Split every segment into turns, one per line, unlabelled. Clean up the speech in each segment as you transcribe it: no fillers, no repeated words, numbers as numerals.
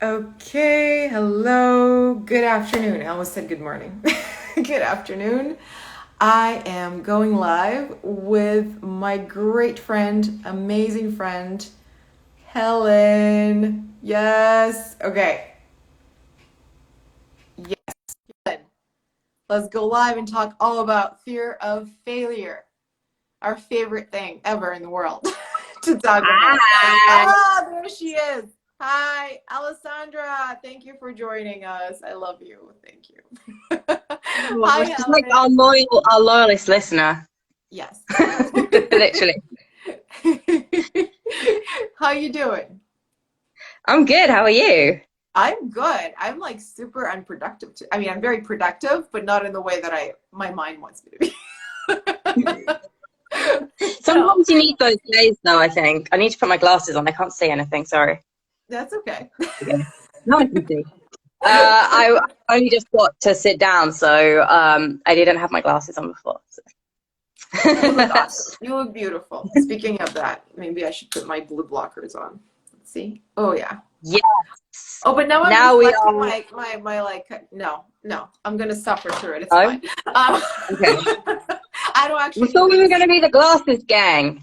Okay, hello, good afternoon. I almost said good morning. Good afternoon. I am going live with my great friend, amazing friend, Helen. Yes. Okay. Yes. Good. Let's go live and talk all about fear of failure, our favorite thing ever in the world to talk about.
Hi.
Ah, there she is. Hi, Alessandra. Thank you for joining us. I love you. Thank you.
Oh,
Hi,
she's like
Helen.
our loyalist listener.
Yes.
Literally.
How you doing?
I'm good. How are you?
I'm good. I'm like super unproductive. I mean, I'm very productive, but not in the way that my mind wants me to be. So
Sometimes you need those days, though, I think. I need to put my glasses on. I can't see anything. Sorry.
that's okay.
Okay. Now I can see. I only just got to sit down, so I didn't have my glasses on before. So.
You look awesome. You look beautiful. Speaking of that, maybe I should put my blue blockers on. Let's see. Oh yeah.
Yes.
Oh, but now I'm
Now we
reflecting
are.
my like no. I'm gonna suffer through it. It's
Oh,
fine.
okay.
I don't
We
actually
thought
need
we were
this.
going to be the glasses gang.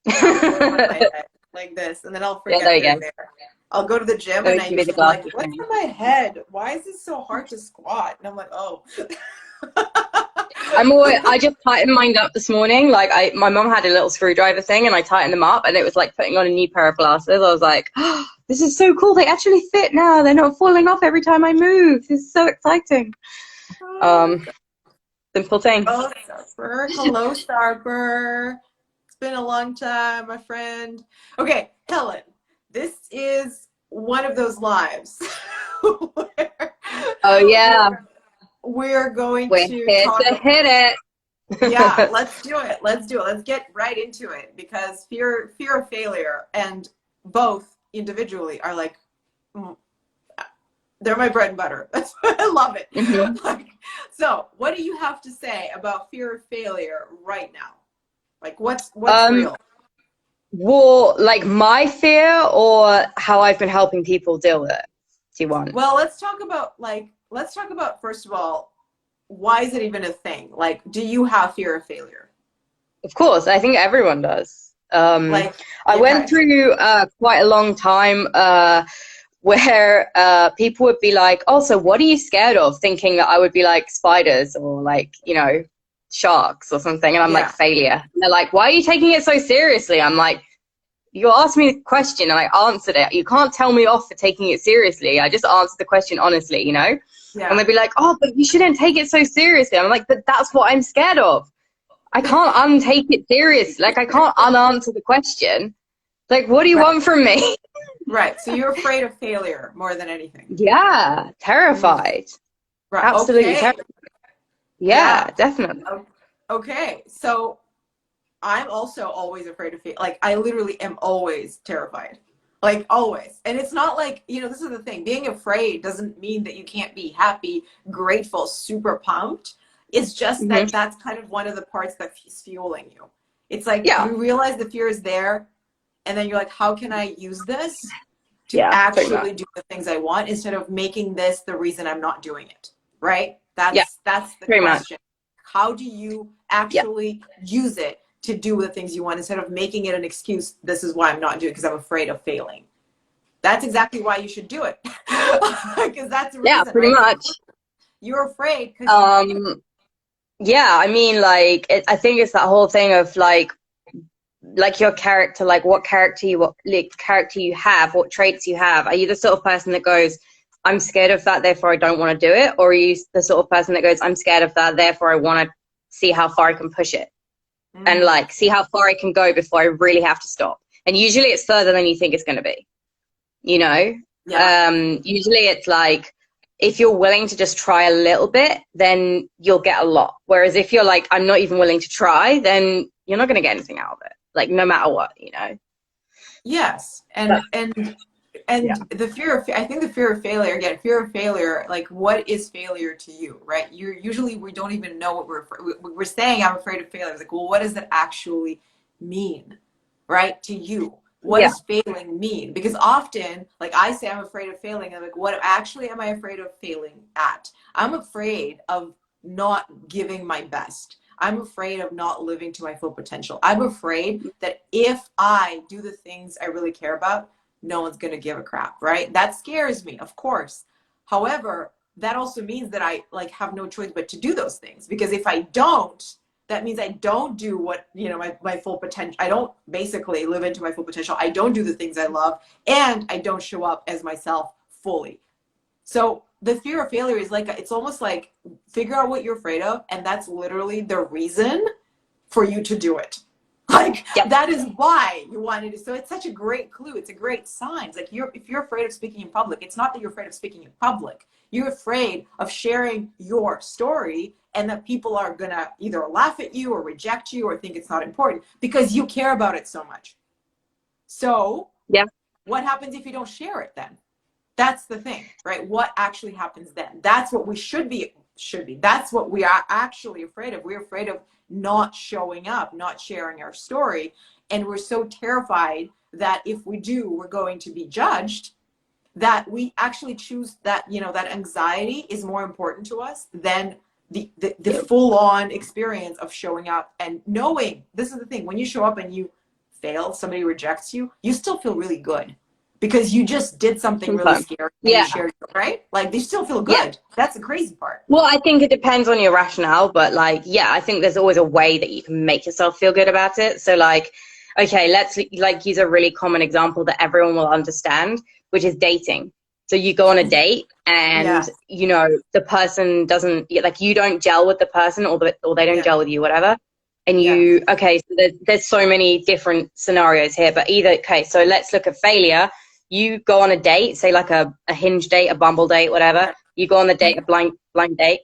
I'll put them on
Yeah,
my head like this, and then I'll
there
forget
you
they're
go.
there. I'll go to the gym,
Then
and
we
I
can be the
usually am like,
glasses
"What's
gang.
on my head? Why is this so hard to squat?" And I'm like, "Oh."
I just tightened mine up this morning. My mom had a little screwdriver thing and I tightened them up and it was like putting on a new pair of glasses. I was like, oh, this is so cool. They actually fit now. They're not falling off every time I move. This is so exciting.
Oh my
Um, Simple thing.
Oh, Sarper. Hello, Sarper. It's been a long time, my friend. Okay, Helen, this is one of those lives where,
Oh yeah,
where we're going
we're
to
here
talk.
to hit
Yeah,
it.
let's do it. Let's do it. Let's get right into it because fear of failure and both individually are like mm, they're my bread and butter. That's I love it.
hmm
Like, so, what do you have to say about fear of failure right now? Like, what's
Um,
real?
well, like my fear or how I've been helping people deal with it. Do you want?
Well, let's talk about first of all, why is it even a thing? Like, do you have fear of failure?
Of course, I think everyone does.
Like,
I went
okay,
through quite a long time where people would be like, "Oh, so what are you scared of?" Thinking that I would be like spiders or like, sharks or something. And I'm like,
yeah,
failure. And they're like, "Why are you taking it so seriously?" I'm like, you asked me the question and I answered it. You can't tell me off for taking it seriously. I just answered the question honestly, you know? And
yeah,
they'd be like, "Oh, but you shouldn't take it so seriously." I'm like, "But that's what I'm scared of. I can't untake it serious. Like, I can't unanswer the question. Like, what do you
right,
want from me?"
right. So you're afraid of failure more than anything.
Yeah,
Mm,
terrified.
right.
Absolutely
Okay.
terrified. Yeah,
Yeah.
definitely.
Okay. So I'm also always afraid of fail. Like I literally am always terrified. Like always. And it's not like, this is the thing. Being afraid doesn't mean that you can't be happy, grateful, super pumped. It's just
hmm
that that's kind of one of the parts that's fueling you. It's like
Yeah,
you realize the fear is there and then you're like, how can I use this to
yeah, pretty much.
actually do the things I want instead of making this the reason I'm not doing it? Right?
Yeah,
That's the
pretty much.
question. How do you
Yeah,
actually use it to do the things you want instead of making it an excuse? This is why I'm not doing it because I'm afraid of failing. That's exactly why you should do it. Because that's the
yeah,
reason,
pretty
right?
much.
You're afraid because you want to.
Um, yeah, I mean, I think it's that whole thing of like your character, like what like character you have, what traits you have. Are you the sort of person that goes, "I'm scared of that, therefore I don't want to do it," or are you the sort of person that goes, "I'm scared of that, therefore I want to see how far I can push it and
Mm,
like see how far I can go before I really have to stop." And usually it's further than you think it's going to be. You know,
yeah.
usually it's like if you're willing to just try a little bit, then you'll get a lot. Whereas if you're like, "I'm not even willing to try," then you're not going to get anything out of it. Like no matter what, you know.
Yes.
But
And the fear of I think the fear of failure, again, fear of failure, like what is failure to you, right? You usually we don't even know what we're saying I'm afraid of failure. It's like, well, what does that actually mean, right? To you. what
Yeah.
does failing mean? Because often, like I say, I'm afraid of failing. I'm like, what actually am I afraid of failing at? I'm afraid of not giving my best. I'm afraid of not living to my full potential. I'm afraid that if I do the things I really care about, no one's going to give a crap, right? That scares me, of course. However, that also means that I like have no choice but to do those things, because if I don't, that means I don't do what, my full potential. I don't basically live into my full potential. I don't do the things I love, and I don't show up as myself fully. So the fear of failure is like, it's almost like figure out what you're afraid of, and that's literally the reason for you to do it. Like
Yep.
that is why you wanted to. So it's such a great clue. It's a great sign. It's like if you're afraid of speaking in public, it's not that you're afraid of speaking in public. You're afraid of sharing your story, and that people are gonna either laugh at you or reject you or think it's not important because you care about it so much. So
Yeah.
what happens if you don't share it then? That's the thing, right? What actually happens then? That's what we should be. That's what we are actually afraid of. We're afraid of not showing up, not sharing our story. And we're so terrified that if we do, we're going to be judged, that we actually choose that, that anxiety is more important to us than the full-on experience of showing up and knowing. This is the thing, when you show up and you fail, somebody rejects you, you still feel really good because you just did something really
Sometimes.
scary and you
Yeah.
shared it, right? Like they still feel
Yeah.
good. That's the crazy part.
Well, I think it depends on your rationale, but like, yeah, I think there's always a way that you can make yourself feel good about it. So like, okay, let's like use a really common example that everyone will understand, which is dating. So you go on a date and,
Yeah.
the person doesn't, like, you don't gel with the person, or they don't
Yeah.
gel with you, whatever. And
Yeah.
okay, so there's so many different scenarios here, but okay, so let's look at failure. You go on a date, say like a Hinge date, a Bumble date, whatever. You go on the date, a blind date.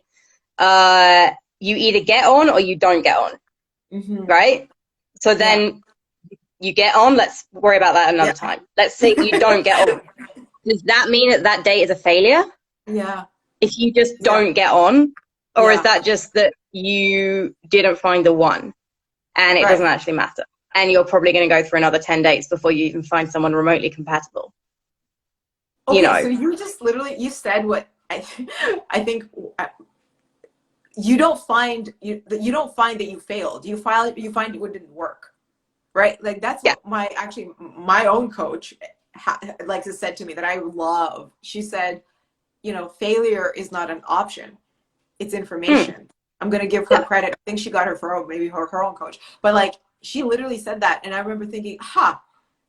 You either get on or you don't get on,
Mm-hmm.
right? So
Yeah.
then you get on. Let's worry about that another time. Let's say you don't get on. Does that mean that date is a failure?
Yeah.
If you just
Yeah.
don't get on, or is
Yeah.
that just that you didn't find the one and it
Right.
doesn't actually matter? And you're probably going to go through another 10 dates before you even find someone remotely compatible.
Okay, so you just literally you said what I think you don't find that you failed. You find it didn't work, right? Like that's
Yeah.
what my own coach like has said to me that I love. She said, failure is not an option; it's information. I'm gonna give her
Yeah.
credit. I think she got her for maybe her own coach, but like she literally said that, and I remember thinking,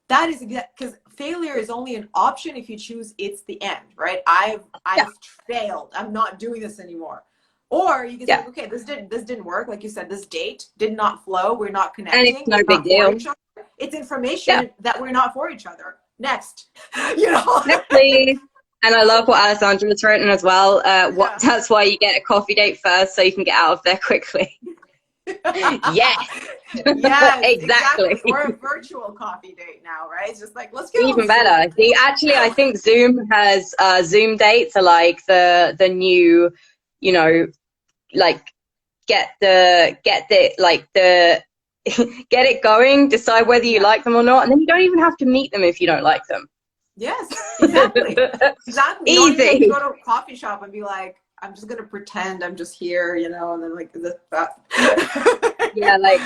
that is because failure is only an option if you choose it's the end, right? I've
Yeah.
failed. I'm not doing this anymore. Or you can say,
Yeah.
okay, this didn't work. Like you said, this date did not flow. We're not
And it's
connecting.
no
We're
big
not for
deal.
each other. It's
Yeah.
information that we're not for each other. Next,
Next, please. And I love what Alessandra's written as well.
Yeah.
That's why you get a coffee date first, so you can get out of there quickly. Yes.
Yes, exactly.
Exactly.
Or a virtual coffee date now, right? It's just like, let's get on
Even
Zoom.
better. See, actually, I think Zoom has Zoom dates are like the new, like get it going, decide whether you
Yeah.
like them or not, and then you don't even have to meet them if you don't like them.
Yes, exactly. Exactly. You don't even have to
Easy.
go to a coffee shop and be like, I'm just gonna pretend I'm just here, and then like that.
Yeah, like,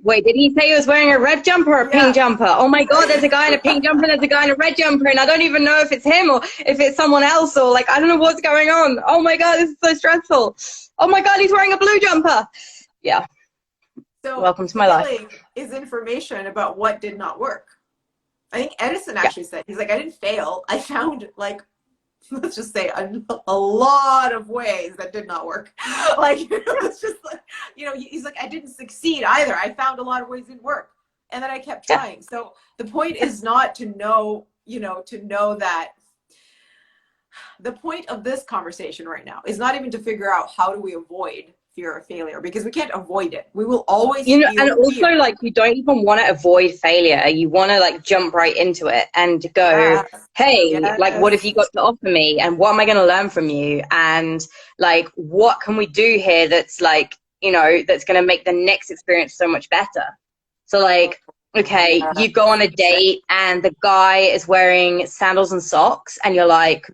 wait, did he say he was wearing a red jumper or a pink jumper? Oh my God, there's a guy in a pink jumper, there's a guy in a red jumper, and I don't even know if it's him or if it's someone else, or like, I don't know what's going on. Oh my God, this is so stressful. Oh my God, he's wearing a blue jumper. Yeah.
So
welcome to my life.
failing is information about what did not work. I think Edison actually said, he's like, I didn't fail. I found like, let's just say a lot of ways that did not work. Like, it's just like, he's like, I didn't succeed either. I found a lot of ways it didn't work. And then I kept trying. So the point is not to know, to know that the point of this conversation right now is not even to figure out how do we avoid fear of failure, because we can't avoid it. We will always feel
and also
fear.
like, you don't even want to avoid failure. You want to like jump right into it and go, hey, like, what have you got to offer me, and what am I going to learn from you, and like, what can we do here that's like, that's going to make the next experience so much better. So like, Okay,
Yeah.
you go on a date and the guy is wearing sandals and socks, and you're like,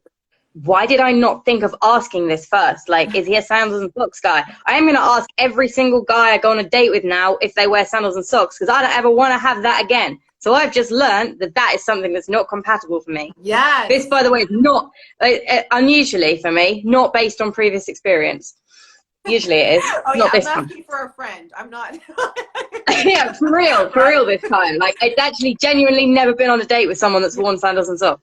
why did I not think of asking this first? Like, is he a sandals and socks guy? I am going to ask every single guy I go on a date with now if they wear sandals and socks, because I don't ever want to have that again. So I've just learned that that is something that's not compatible for me. This,
Yes.
by the way, is not, unusually for me, not based on previous experience. Usually it is,
Oh yeah,
not
I'm
this one.
asking for a friend. I'm not.
Yeah, for
Right?
real this time. Like, I'd actually genuinely never been on a date with someone that's worn sandals and socks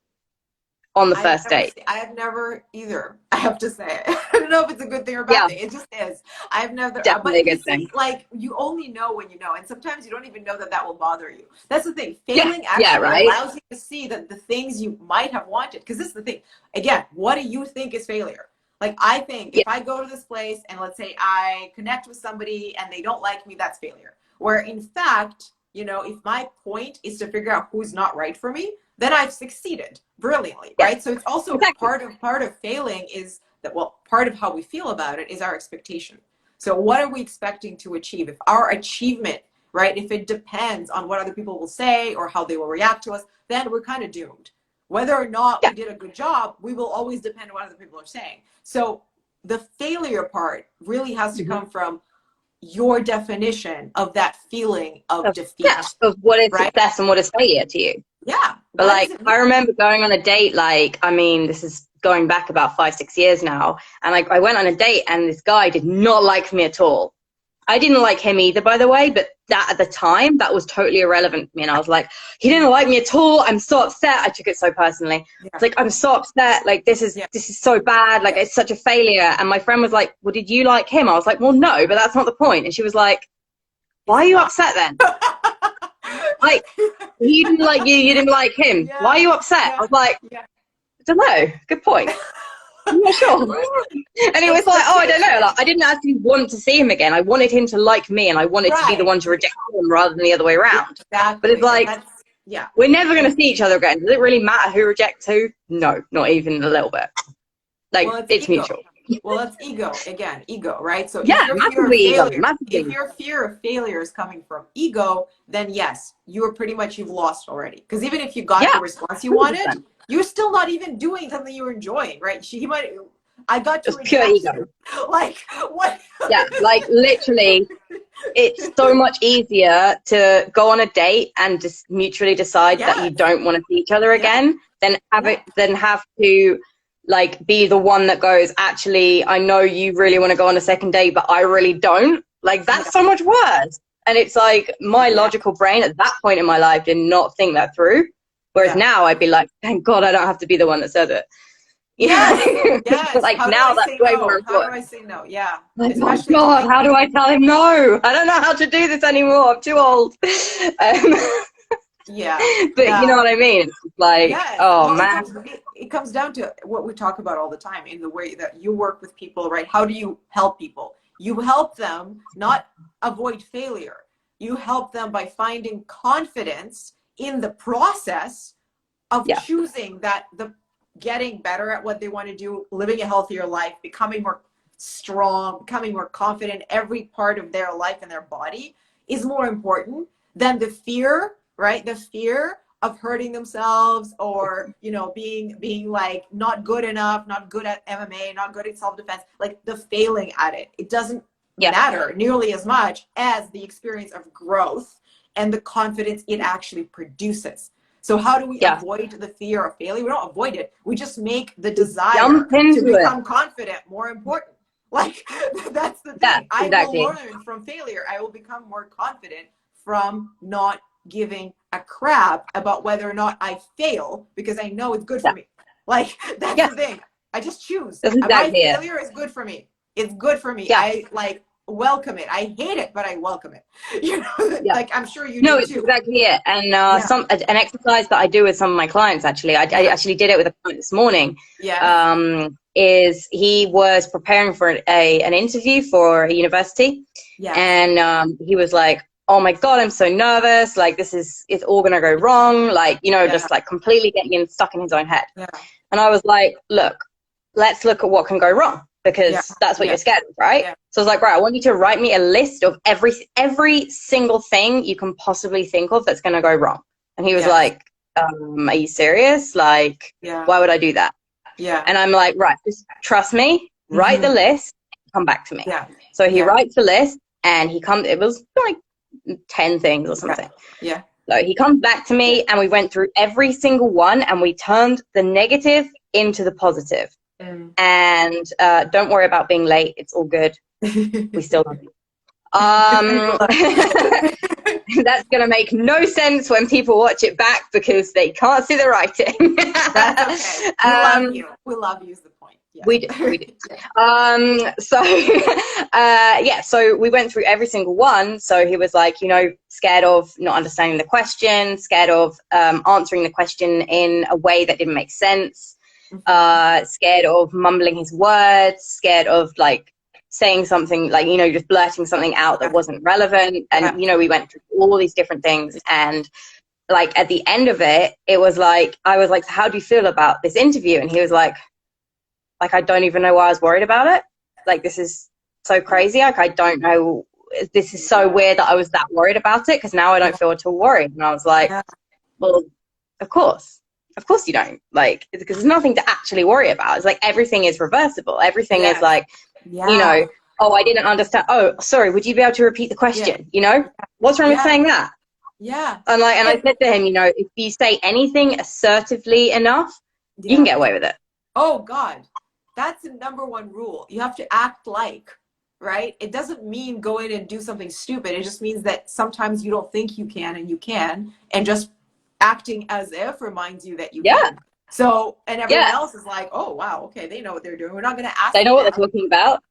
on the first date.
I have never either. I have to say, I don't know if it's a good thing or a bad
Yeah,
thing. It just is. I've never,
definitely a
but you
good
see,
thing.
like you only know when you know, and sometimes you don't even know that that will bother you. That's the thing.
Yeah,
Failing
yeah,
actually
right?
allows you to see that the things you might have wanted. Because this is the thing. Again, what do you think is failure? Like I think if
Yeah,
I go to this place and let's say I connect with somebody and they don't like me, that's failure. Where in fact, if my point is to figure out who's not right for me, then I've succeeded brilliantly,
yeah,
right? So it's also
exactly.
part of failing is that, well, part of how we feel about it is our expectation. So what are we expecting to achieve? If our achievement, right, if it depends on what other people will say or how they will react to us, then we're kind of doomed. Whether or not
Yeah,
we did a good job, we will always depend on what other people are saying. So the failure part really has to
hmm,
come from your definition of that feeling of
of, yeah,
defeat,
of what is
right?
success and what is failure to you.
Yeah.
But
What does
like,
it
I
mean?
remember going on a date, like, I mean, this is going back about 5, 6 years now. And like, I went on a date and this guy did not like me at all. I didn't like him either, by the way, but that at the time, that was totally irrelevant to me. And I was like, he didn't like me at all. I'm so upset. I took it so personally.
Yeah.
It's like, I'm so upset. Like,
Yeah.
this is so bad. Like, it's such a failure. And my friend was like, well, did you like him? I was like, well, no, but that's not the point. And she was like, why
Is
are
it
you
not?
upset then? Like, he didn't like you, you didn't like him. Why are
Yeah.
you upset? I
Yeah.
was like,
Yeah.
I don't know. Good point. I'm not sure. And it was like, oh, I don't know.
Expectation.
Like, I didn't actually want to see him again. I wanted him to like me, and I wanted to be the
Right.
one to reject him rather than the other way around. But it's
Exactly. And
like,
that's, yeah.
we're never going to see each other again. Does it really matter who rejects who? No, not even a little bit. Like,
Well, it's
it's
ego.
mutual.
Well, that's ego again, ego, right? So
Yeah, massively ego,
if
massively.
your fear of failure is coming from ego, then yes, you've lost already. Because even if you got
Yeah,
the response you wanted,
100%.
you're still not even doing something you're enjoying, right? I got to
Just pure
reject
ego.
you. Like what?
Yeah, like literally, it's so much easier to go on a date and just mutually decide that you
Yes.
don't want to see each other
Yeah.
again
Yeah.
than have to like be the one that goes, actually, I know you really want to go on a second date, but I really don't. Like,
Yeah.
that's so much worse. And it's like, my
Yeah.
logical brain at that point in my life did not think that through. Whereas
Yeah.
now I'd be like, thank God I don't have to be the one that said it. You
Yes.
know?
Yes.
Like,
How do
now
I
that's
say
way more
no? How do
important.
I say no? Yeah.
Like, oh
Especially to
God, how do
people.
I tell him no? I don't know how to do this anymore. I'm too old.
Yeah.
But you know
Yeah.
what I mean? It's like,
Yes.
oh
Well,
man.
it comes down to what we talk about all the time in the way that you work with people, right? How do you help people? You help them not avoid failure. You help them by finding confidence in the process of
Yeah,
choosing that the getting better at what they want to do, living a healthier life, becoming more strong, becoming more confident, every part of their life and their body is more important than the fear, right? The fear of hurting themselves or, being like not good enough, not good at MMA, not good at self-defense, like the failing at it. It doesn't
yeah,
matter nearly as much as the experience of growth and the confidence it actually produces. So how do we
yeah.
avoid the fear of failure? We don't avoid it. We just make the desire
Jump
to
into it.
become confident more important. Like that's the
Yeah,
thing. I will
exactly.
learn from failure. I will become more confident from not giving a crap about whether or not I fail because I know it's good
Yeah,
for me. Like that's
yeah.
the thing. I just choose.
That's
My
exactly it.
failure is good for me. It's good for me.
Yeah,
I like welcome it. I hate it, but I welcome it.
yeah.
Like I'm sure you
No,
do
it's
too.
exactly it. And
Yeah.
an exercise that I do with some of my clients, actually, I
Yeah.
actually did it with a client this morning.
Yes.
Is he was preparing for an interview for a university,
Yes.
and he was like, "Oh my God, I'm so nervous! Like it's all gonna go wrong! Like
Yeah.
just like completely getting stuck in his own head."
Yeah.
And I was like, "Look, let's look at what can go wrong. because that's what you're scared of, right?
Yeah.
So I was like, right, I want you to write me a list of every single thing you can possibly think of that's going to go wrong. And he was like, are you serious? Like, why would I do that?
Yeah.
And I'm like, right, just trust me, write the list, come back to me.
Yeah.
So he writes the list, and it was like 10 things or something.
Yeah.
So he comes back to me, and we went through every single one, and we turned the negative into the positive. And don't worry about being late. It's all good. We still love you. That's going to make no sense when people watch it back because they can't see the writing.
That's okay. We love you. We love you is the point. Yes.
We do. So we went through every single one. So he was like, scared of not understanding the question, scared of answering the question in a way that didn't make sense, scared of mumbling his words, scared of like saying something like, just blurting something out that wasn't relevant. And, we went through all these different things. And like at the end of it, it was like, I was like, so how do you feel about this interview? And he was like, I don't even know why I was worried about it. Like, this is so crazy. Like, I don't know. This is so weird that I was that worried about it because now I don't feel at all worried. And I was like, well, of course you don't. Like, because there's nothing to actually worry about. It's like everything is reversible. Everything is like, oh, I didn't understand. Oh, sorry. Would you be able to repeat the question? What's wrong with saying that?
Yeah.
And I said to him, if you say anything assertively enough, you can get away with it.
Oh God. That's the number one rule. You have to act like, right? It doesn't mean go in and do something stupid. It just means that sometimes you don't think you can and you can, and just acting as if reminds you that you can. So, and everyone else is like, oh, wow, okay, they know what they're doing. We're not going to ask them.
They know what they're talking about.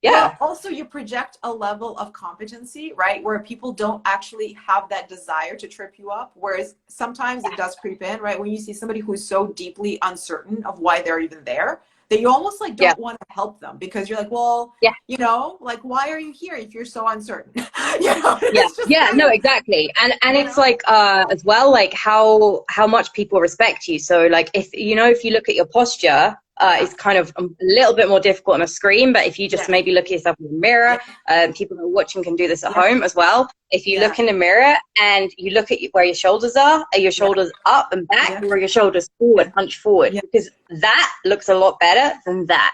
Yeah.
Well, also you project a level of competency, right? Where people don't actually have that desire to trip you up. Whereas sometimes it does creep in, right? When you see somebody who's so deeply uncertain of why they're even there, that you almost like don't want to help them because you're like, well, like, why are you here if you're so uncertain? No,
exactly. And it's like, as well, like how much people respect you. So like, if you look at your posture, it's kind of a little bit more difficult on a screen, but if you just maybe look at yourself in the mirror, people that are watching can do this at home as well. If you look in the mirror and you look at where your shoulders are your shoulders up and back, or your shoulders forward, hunch forward, because that looks a lot better than that.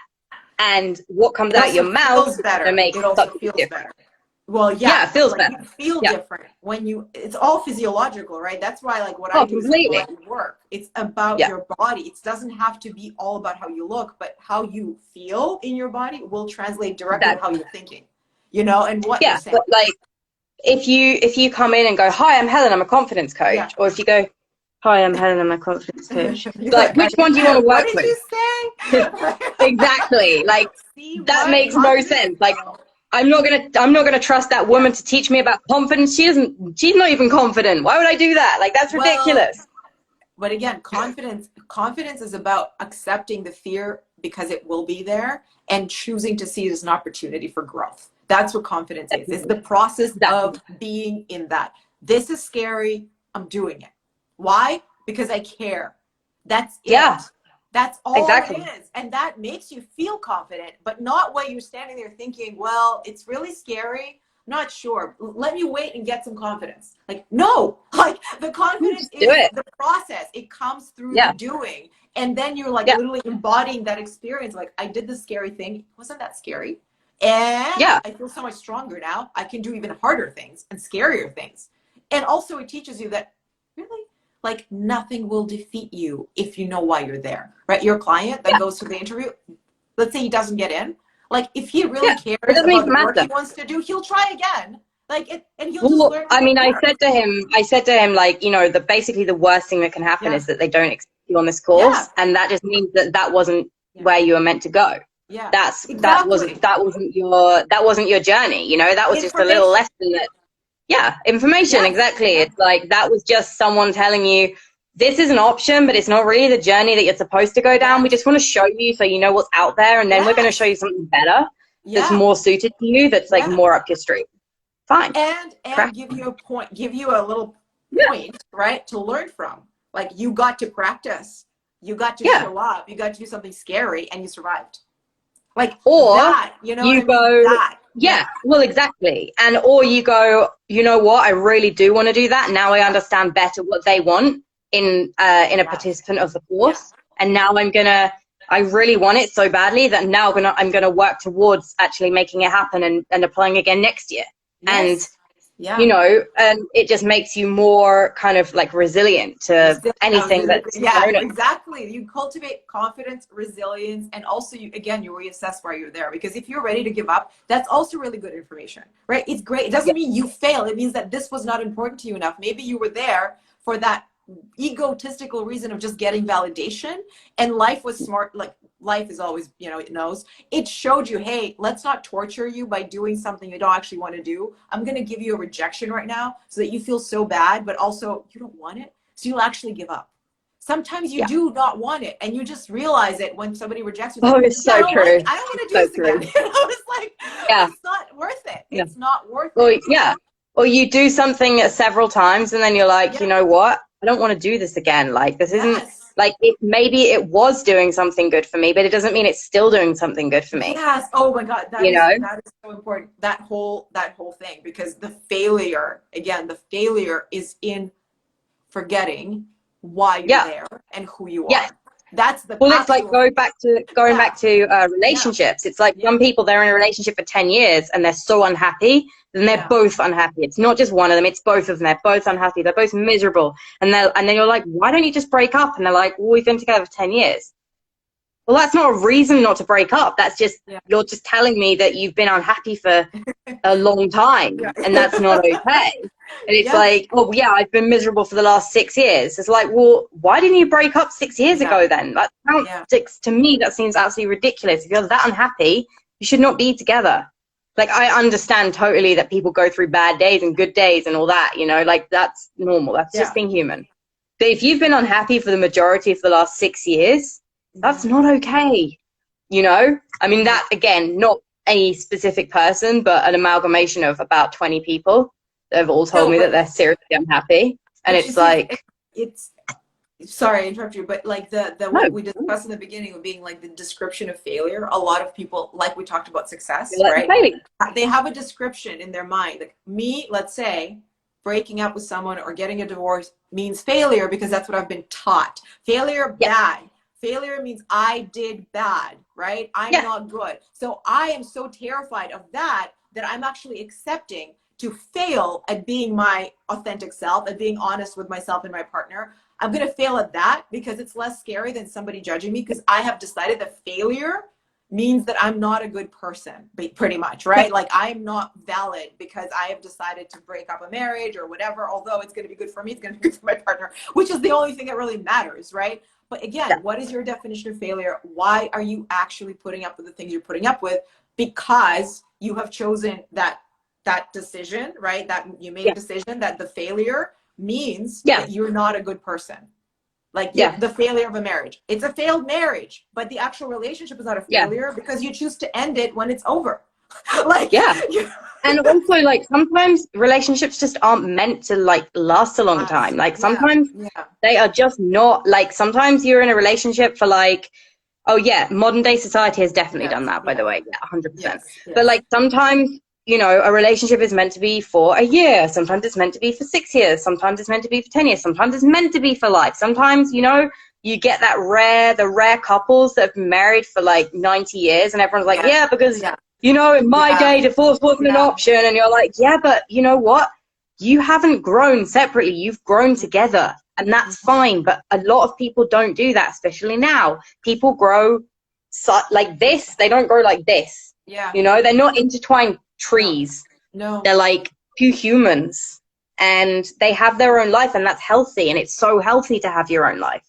And what comes out your mouth is going to make such a difference. Better.
Well,
it feels better.
You feel different when it's all physiological, right? That's why, like, what I do
completely.
is body work. It's about your body. It doesn't have to be all about how you look, but how you feel in your body will translate directly to how you're thinking, and what you're saying.
But like, if you come in and go, hi, I'm Helen, I'm a confidence coach, or if you go, hi, I'm Helen, I'm a confidence coach, like, which one do you want to work with?
What did you
say? Exactly. Like, that makes no sense. Like, I'm not gonna trust that woman to teach me about confidence. She's not even confident. Why would I do that? Like, that's ridiculous.
But again, confidence is about accepting the fear because it will be there and choosing to see it as an opportunity for growth. That's what confidence is. It's the process of being in that. This is scary. I'm doing it. Why? Because I care. That's it. That's all it is. And that makes you feel confident, but not when you're standing there thinking, well, it's really scary. I'm not sure. Let me wait and get some confidence. Like, no, like the confidence is the process. It comes through the doing. And then you're like literally embodying that experience. Like, I did this scary thing. It wasn't that scary. And I feel so much stronger now. I can do even harder things and scarier things. And also it teaches you that really, like, nothing will defeat you if you know why you're there, right? Your client that goes to the interview, let's say he doesn't get in. Like, if he really cares about the work he wants to do, he'll try again. Like, and he'll just learn.
I mean, I said to him, like, basically the worst thing that can happen is that they don't accept you on this course, and that just means that wasn't where you were meant to go.
Yeah,
that wasn't your journey. That was just a little lesson that. Yeah, information, exactly. It's like, that was just someone telling you, this is an option, but it's not really the journey that you're supposed to go down. We just want to show you so you know what's out there, and then we're going to show you something better that's more suited to you, that's like more up your street. Fine.
And give you a little point, right, to learn from. Like, you got to practice. You got to show up. You got to do something scary, and you survived. Like
Or
that, you know what
you
I mean?
go,
That,
yeah,
yeah,
well, exactly. And or you go, you know what, I really do want to do that. Now I
yeah,
understand better what they want in a
yes,
participant of the
yeah,
course. And now I really want it so badly that now I'm gonna work towards actually making it happen and applying again next year. And
yes, yeah.
and it just makes you more kind of like resilient to anything that's
Yeah,
thrown at you.
exactly. You cultivate confidence, resilience, and also you again you reassess why you're there. Because if you're ready to give up, that's also really good information, right? It's great. It
Yeah,
doesn't mean you fail. It means that this was not important to you enough. Maybe you were there for that egotistical reason of just getting validation, and life was smart. Like life is always, you know, it knows. It showed you, hey, let's not torture you by doing something you don't actually want to do. I'm going to give you a rejection right now so that you feel so bad, but also you don't want it. So you'll actually give up. Sometimes you
yeah.
do not want it, and you just realize it when somebody rejects you.
Oh,
Like,
it's
yeah, I
so
don't like.
true.
I don't want to do
So
this again.
true.
You know, it's like
Yeah,
it's not worth it.
yeah.
It's not worth
Well,
it.
yeah. Or you do something several times and then you're like, you
Yeah.
know what? I don't want to do this again. Like this isn't
Yes.
like maybe it was doing something good for me, but it doesn't mean it's still doing something good for me.
Yes. Oh my God.
You know?
That is so important. That whole thing, because the failure, again, the failure is in forgetting why you're
Yeah.
there and who you
Yeah.
are. That's the
Well, it's like
actual failure.
going
Yeah.
back to
Yeah.
relationships. It's like
Yeah.
some people they're in a relationship for 10 years and they're so unhappy, then they're
Yeah.
both unhappy. It's not just one of them, it's both of them. They're both
Yeah.
unhappy. They're both miserable. And then you're like, why don't you just break up? And they're like, well, we've been together for 10 years. Well, that's not a reason not to break up. That's just,
Yeah.
you're just telling me that you've been unhappy for a long
Yeah.
time, and that's not okay. And it's
Yes.
like, oh, yeah, I've been miserable for the last 6 years. It's like, well, why didn't you break up 6 years
Yeah.
ago then? That sounds,
Yeah.
to me, that seems absolutely ridiculous. If you're that unhappy, you should not be together. Like, I understand totally that people go through bad days and good days and all that, you know, like that's normal. That's just
Yeah.
being human. But if you've been unhappy for the majority of the last 6 years, that's
Yeah.
not okay. You know, I mean,
Yeah.
that again, not any specific person, but an amalgamation of about 20 people that have all told
No,
me that
but
they're seriously unhappy. And
but you
it's
see,
like,
it's sorry I interrupt you, but like the
no,
what we discussed in the beginning of being like the description of failure. A lot of people, like we talked about success,
you're like the
right?
failure.
They have a description in their mind. Like me, let's say, breaking up with someone or getting a divorce means failure because that's what I've been taught. Failure,
Yeah,
bad. Failure means I did bad, right? I'm
yeah,
not good. So I am so terrified of that that I'm actually accepting to fail at being my authentic self, at being honest with myself and my partner. I'm going to fail at that because it's less scary than somebody judging me, because I have decided that failure means that I'm not a good person, pretty much,
yeah,
right? Like I'm not valid because I have decided to break up a marriage or whatever, although it's going to be good for me, it's going to be good for my partner, which is the only thing that really matters, right? But again,
yeah,
what is your definition of failure? Why are you actually putting up with the things you're putting up with? Because you have chosen that decision, right? That you made a
yeah,
decision that the failure means
yeah,
that you're not a good person. Like you're
yeah,
the failure of a marriage. It's a failed marriage, but the actual relationship is not a
yeah,
failure because you choose to end it when it's over. Like,
yeah. And also, like, sometimes relationships just aren't meant to, like, last a long time.
us.
Like,
Yeah,
sometimes
yeah,
they are just not, like, sometimes you're in a relationship for, like, oh, yeah, modern day society has definitely done
yes,
that, by
yes,
the way. Yeah, 100%.
yes,
But,
yes.
like, sometimes, you know, a relationship is meant to be for a year. Sometimes it's meant to be for 6 years. Sometimes it's meant to be for 10 years. Sometimes it's meant to be for life. Sometimes, you know, you get the rare couples that have been married for like 90 years and everyone's like,
Yeah,
yeah, because,
yeah,
you know, in my
yeah,
day, divorce wasn't an
yeah.
option. And you're like, yeah, but you know what? You haven't grown separately. You've grown together. And that's fine. But a lot of people don't do that, especially now. People grow like this. They don't grow like this.
Yeah.
You know, they're not intertwined
No,
trees.
no.
They're like two humans and they have their own life, and that's healthy. And it's so healthy to have your own life,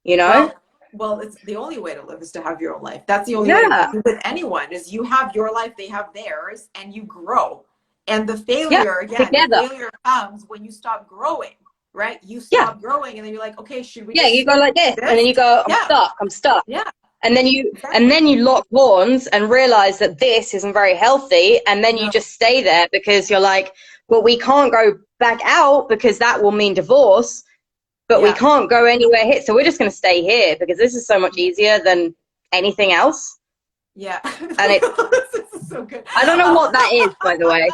you know?
Well, it's the only way to live is to have your own life. That's the only way to
Yeah.
be with anyone is you have your life, they have theirs, and you grow. And the
Yeah.
failure, again, the
Together.
failure comes when you stop growing, right? You
Yeah.
stop growing and then you're like, okay, should we
Yeah.
just
You go
stick
like this
with
and then
this?
you go, I'm
Yeah,
stuck. I'm stuck.
yeah,
And
exactly.
then you lock horns and realize that this isn't very healthy. And then you
No,
just stay there because you're like, well, we can't go back out because that will mean divorce, but we
yeah,
can't go anywhere here. So we're just going to stay here because this is so much easier than anything else.
Yeah.
And it,
This is so good.
I don't know what that is, by the way.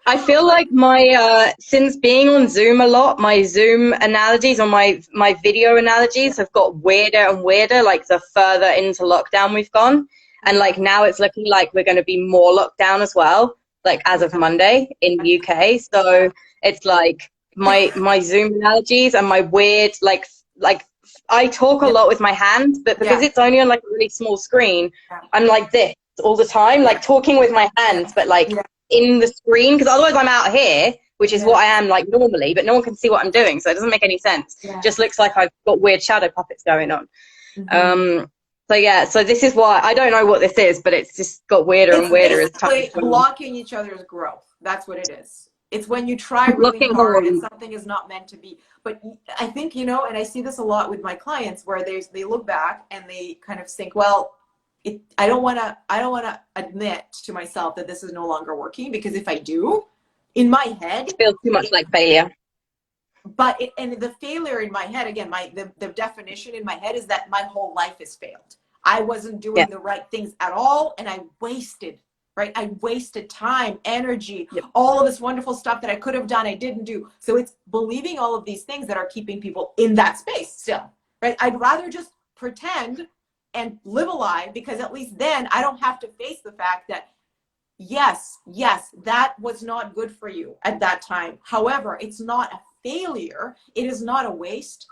I feel like my since being on Zoom a lot, my Zoom analogies or my video analogies have got weirder and weirder, like the further into lockdown we've gone. And like now it's looking like we're going to be more lockdown as well, like as of Monday in UK. So it's like my Zoom analogies and my weird like I talk a
Yeah.
lot with my hands, but because
Yeah.
it's only on like a really small screen,
Yeah.
I'm like this all the time, like talking with my hands, but like
Yeah.
in the screen, because otherwise I'm out here, which is
Yeah.
what I am like normally, but no one can see what I'm doing, so it doesn't make any sense.
Yeah.
Just looks like I've got weird shadow puppets going on.
Mhm.
So yeah, so this is why I don't know what this is, but it's just got weirder
It's
and weirder as time
basically
goes on.
blocking each other's growth. That's what it is. It's when you try really
Looking
hard and
on,
something is not meant to be. But I think, and I see this a lot with my clients where they look back and they kind of think, well, I don't want to admit to myself that this is no longer working, because if I do, in my head,
it feels too much like failure.
and the failure in my head, again, the definition in my head is that my whole life has failed. I wasn't
Yeah,
doing the right things at all, and I wasted time, energy,
yeah,
all of this wonderful stuff that I could have done, I didn't do. So it's believing all of these things that are keeping people in that space still, right? I'd rather just pretend and live a lie, because at least then I don't have to face the fact that yes, that was not good for you at that time. However, it's not a failure. It is not a waste.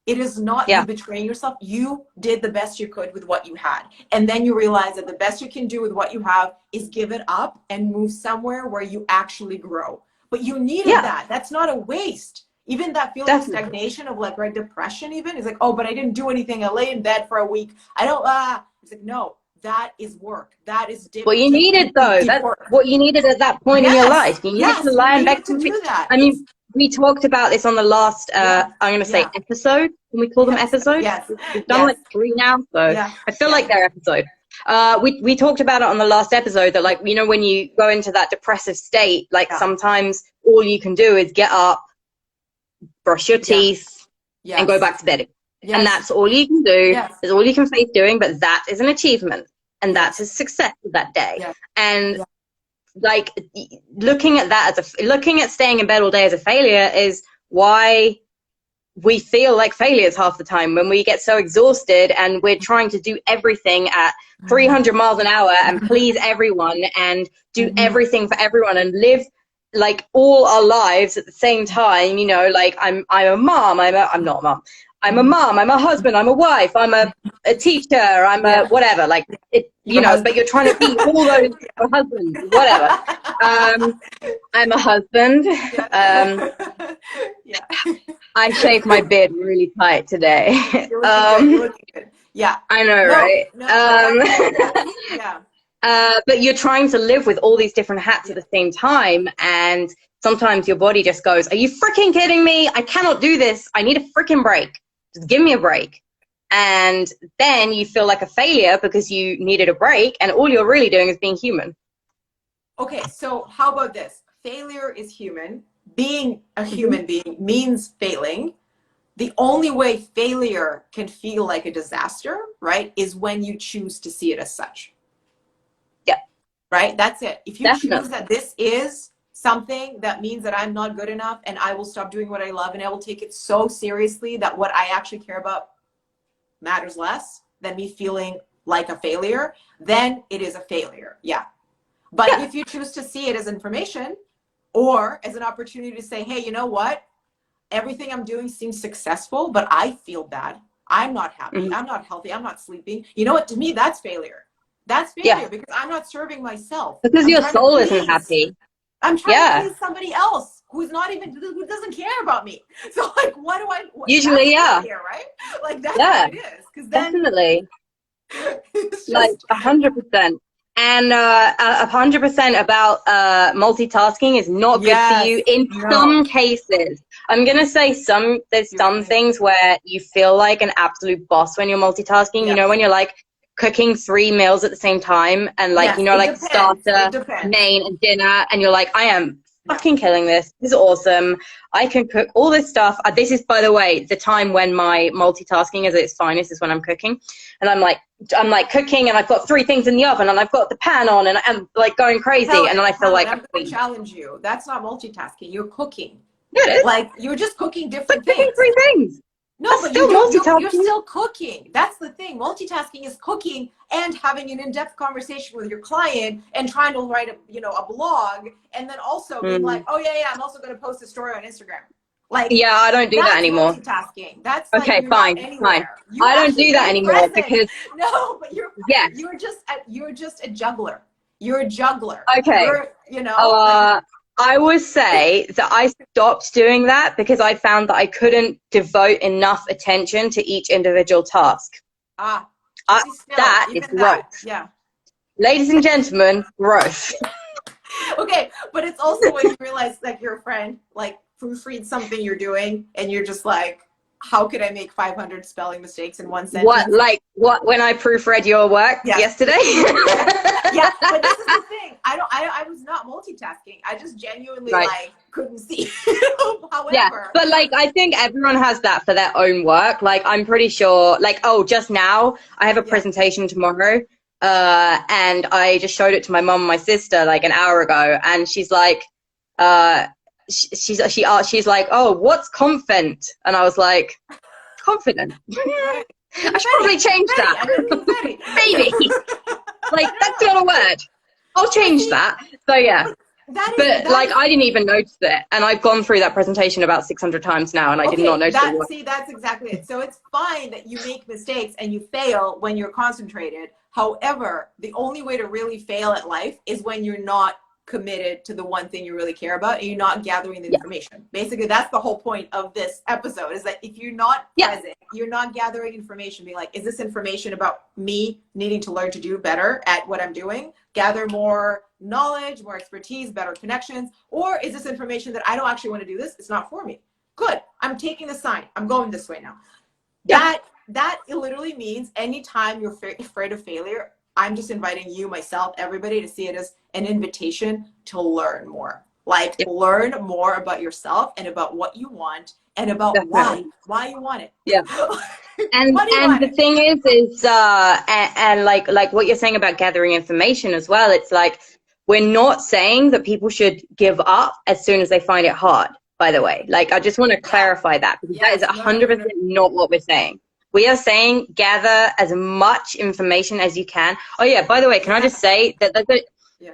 It is not you
yeah,
betraying yourself. You did the best you could with what you had. And then you realize that the best you can do with what you have is give it up and move somewhere where you actually grow. But you needed
yeah,
that. That's not a waste. Even that feeling of
definitely.
stagnation, of like, right, depression even, is like, oh, but I didn't do anything. I lay in bed for a week. It's like, no, that is work. That is
What you
deep,
needed
deep, deep,
though,
deep
that's
work.
what you needed at that point in your life. You needed to
You
lie in bed.
needed to do that.
I
It's
mean, we talked about this on the last,
yeah,
I'm going to say
yeah,
episode. Can we call them
episode.
episodes?
Yes,
We've done
yes,
like 3 now, so
yeah,
I feel
yeah,
like they're episodes. We talked about it on the last episode that, like, when you go into that depressive state, like
yeah,
sometimes all you can do is get up, brush your
yeah,
teeth, and go
yes,
back to bed. And
yes,
that's all you can do.
yes,
That's all you can face doing, but that is an achievement. And that's
yes,
a success of that day.
yes,
And
yes.
like looking at that looking at staying in bed all day as a failure is why we feel like failures half the time, when we get so exhausted and we're trying to do everything at 300 miles an hour and please everyone and do
Mhm.
everything for everyone and live like all our lives at the same time. Like I'm a mom, I'm not a mom, I'm a mom, I'm a husband, I'm a wife, I'm a teacher, I'm a
Yeah,
whatever, like it,
your
but
husband.
you're trying to be all those, a husband, whatever. I'm a husband.
Yeah.
um
Yeah.
I shaved my beard really tight today.
You're looking good. You're looking good. Yeah.
I know,
No,
right?
no, but that's yeah.
But you're trying to live with all these different hats at the same time, and sometimes your body just goes, "Are you freaking kidding me? I cannot do this. I need a freaking break. Just give me a break." And then you feel like a failure because you needed a break, and all you're really doing is being human.
Okay, so how about this? Failure is human. Being a
Mm-hmm.
human being means failing. The only way failure can feel like a disaster, right, is when you choose to see it as such.
Yeah,
Right? That's it. If you choose
definitely.
that this is something that means that I'm not good enough and I will stop doing what I love and I will take it so seriously that what I actually care about matters less than me feeling like a failure, then it is a failure. Yeah. But
Yeah.
if you choose to see it as information or as an opportunity to say, hey, you know what? Everything I'm doing seems successful, but I feel bad. I'm not happy.
Mm-hmm.
I'm not healthy. I'm not sleeping. You know what? To me, that's failure. That's
Yeah,
failure because I'm not serving myself.
because
I'm
your
trying to
soul isn't
please.
happy.
I'm trying to
Yeah,
please somebody else who doesn't care about me. So like, that's
usually, yeah,
failure, right? Like that's what
yeah,
it is. Because then
definitely.
it's
Like
just
100%. And 100% about multitasking is not good for
yes,
you in
no,
some cases. I'm gonna say there's
you're
some
right.
things where you feel like an absolute boss when you're multitasking.
Yes,
When you're like cooking 3 meals at the same time and like
yes, it
like
depends.
starter,
It depends.
main, and dinner, and you're like, I am fucking killing this. This is awesome. I can cook all this stuff. This is, by the way, the time when my multitasking is at its finest is when I'm cooking. And I'm like cooking, and I've got 3 things in the oven, and I've got the pan on, and I'm like going crazy. And then I feel like
I'm going to challenge you. That's not multitasking. You're cooking.
Yeah, it is.
Like, you're just cooking different
cooking
things.
3 things.
No,
That's
but
still multitasking.
you're still cooking. That's the thing. Multitasking is cooking and having an in-depth conversation with your client and trying to write a blog, and then also being like, oh yeah, I'm also going to post a story on Instagram. Like,
yeah, I don't do that anymore.
Multitasking. That's
okay,
like,
fine. I don't do that anymore
present.
because
no, but you're just a juggler. You're a juggler.
Okay. I would say that I stopped doing that because I found that I couldn't devote enough attention to each individual task. That is growth.
Yeah.
Ladies and gentlemen, growth.
Okay, but it's also when you realize like your friend like proofread something you're doing and you're just like, how could I make 500 spelling mistakes in one sentence?
What when I proofread your work yesterday?
Yeah, but this is the thing. I was not multitasking. I just genuinely like couldn't see. However.
Yeah, but like I think everyone has that for their own work. Like I'm pretty sure like, just now I have a presentation tomorrow. And I just showed it to my mom and my sister like an hour ago, and she's like, she's like, oh, what's confident? And I was like, confident. I should probably change that. Maybe. Like that's not a word. I'll change that. So yeah. I didn't even notice it, and I've gone through that presentation about 600 times now, and I did not notice it.
See, that's exactly it. So it's fine that you make mistakes and you fail when you're concentrated. However, the only way to really fail at life is when you're not committed to the one thing you really care about and you're not gathering the information. Basically, that's the whole point of this episode, is that if you're not present, you're not gathering information, being like, is this information about me needing to learn to do better at what I'm doing, gather more knowledge, more expertise, better connections, or is this information that I don't actually want to do this, it's not for me? Good, I'm taking the sign, I'm going this way now. That literally means anytime you're afraid of failure, I'm just inviting you, myself, everybody to see it as an invitation to learn more. Like learn more about yourself and about what you want and about why you want it.
Yeah. And the thing is and like what you're saying about gathering information as well, it's like we're not saying that people should give up as soon as they find it hard, by the way. Like I just want to clarify that, because that is 100% not what we're saying. We are saying gather as much information as you can. Oh yeah, by the way, can I just say that this